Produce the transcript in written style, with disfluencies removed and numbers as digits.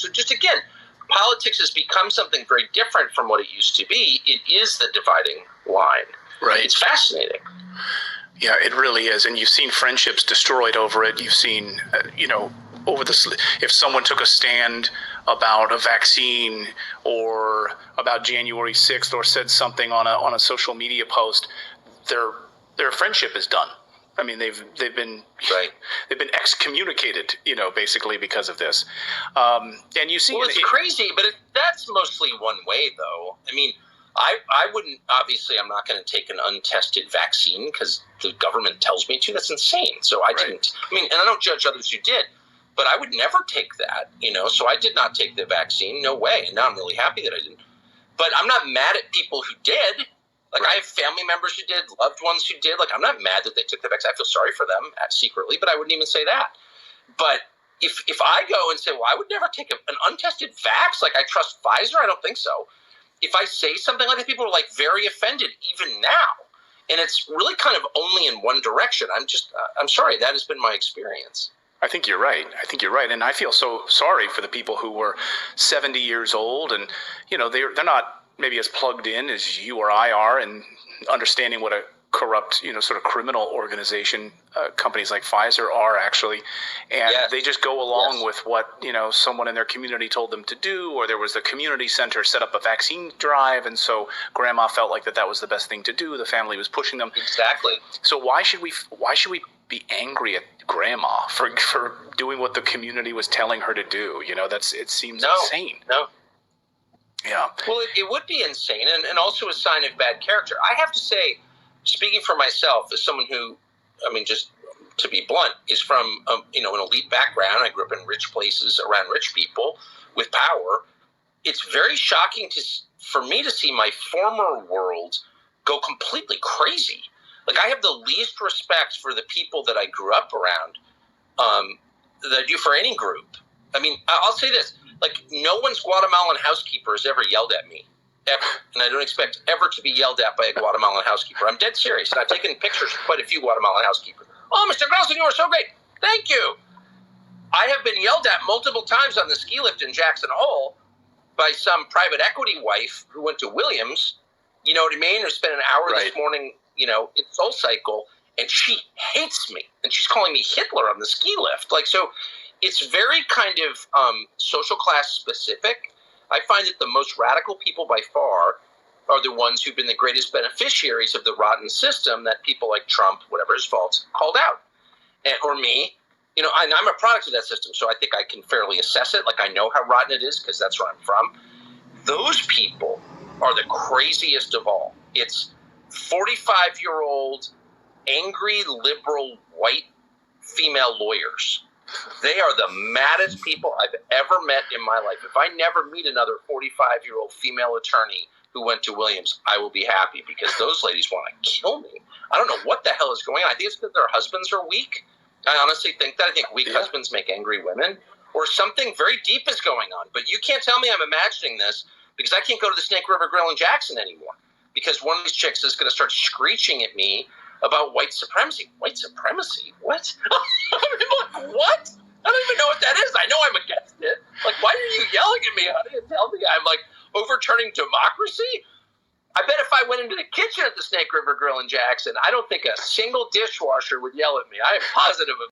So just again, politics has become something very different from what it used to be. It is the dividing line. Right. It's fascinating. Yeah, it really is. And you've seen friendships destroyed over it. You've seen, over this, if someone took a stand about a vaccine or about January 6th or said something on a social media post, their friendship is done. I mean, they've been excommunicated, basically because of this. And you see, it's crazy, but that's mostly one way, though. I mean, I wouldn't, obviously, I'm not going to take an untested vaccine because the government tells me to. That's insane. So I didn't, and I don't judge others who did, but I would never take that, so I did not take the vaccine. No way. And now I'm really happy that I didn't. But I'm not mad at people who did. Like, I have family members who did, loved ones who did. Like, I'm not mad that they took the vaccine. I feel sorry for them secretly, but I wouldn't even say that. But if I go and say, well, I would never take an untested vax, like I trust Pfizer, I don't think so. If I say something like that, people are, like, very offended, even now. And it's really kind of only in one direction. I'm sorry, that has been my experience. I think you're right. And I feel so sorry for the people who were 70 years old and, they're not maybe as plugged in as you or I are and understanding what a corrupt, sort of criminal organization companies like Pfizer are actually. And they just go along with what, someone in their community told them to do, or there was the community center set up a vaccine drive. And so grandma felt like that was the best thing to do. The family was pushing them. Exactly. So why should we be angry at grandma for doing what the community was telling her to do? It seems insane. No. Yeah. Well, it would be insane and also a sign of bad character. I have to say, speaking for myself, as someone who, just to be blunt, is from an elite background. I grew up in rich places around rich people with power. It's very shocking for me to see my former world go completely crazy. Like, I have the least respect for the people that I grew up around that I do for any group. I'll say this. Like, no one's Guatemalan housekeeper has ever yelled at me, ever. And I don't expect ever to be yelled at by a Guatemalan housekeeper. I'm dead serious. And I've taken pictures of quite a few Guatemalan housekeepers. Oh, Mr. Carlson, you are so great. Thank you. I have been yelled at multiple times on the ski lift in Jackson Hole by some private equity wife who went to Williams, you know what I mean, who spent an hour this morning, in Soul Cycle, and she hates me. And she's calling me Hitler on the ski lift. Like, so it's very kind of social class specific. I find that the most radical people by far are the ones who've been the greatest beneficiaries of the rotten system that people like Trump, whatever his faults, called out. Or me, and I'm a product of that system, so I think I can fairly assess it. Like, I know how rotten it is because that's where I'm from. Those people are the craziest of all. It's 45-year-old, angry, liberal, white female lawyers. They are the maddest people I've ever met in my life. If I never meet another 45-year-old female attorney who went to Williams, I will be happy because those ladies want to kill me. I don't know what the hell is going on. I think it's because their husbands are weak. I honestly think that. I think weak husbands make angry women, or something very deep is going on. But you can't tell me I'm imagining this because I can't go to the Snake River Grill in Jackson anymore because one of these chicks is going to start screeching at me about white supremacy. White supremacy? What? I'm like, what? I don't even know what that is. I know I'm against it. Like, why are you yelling at me, honey, and tell me I'm, like, overturning democracy? I bet if I went into the kitchen at the Snake River Grill in Jackson, I don't think a single dishwasher would yell at me. I am positive of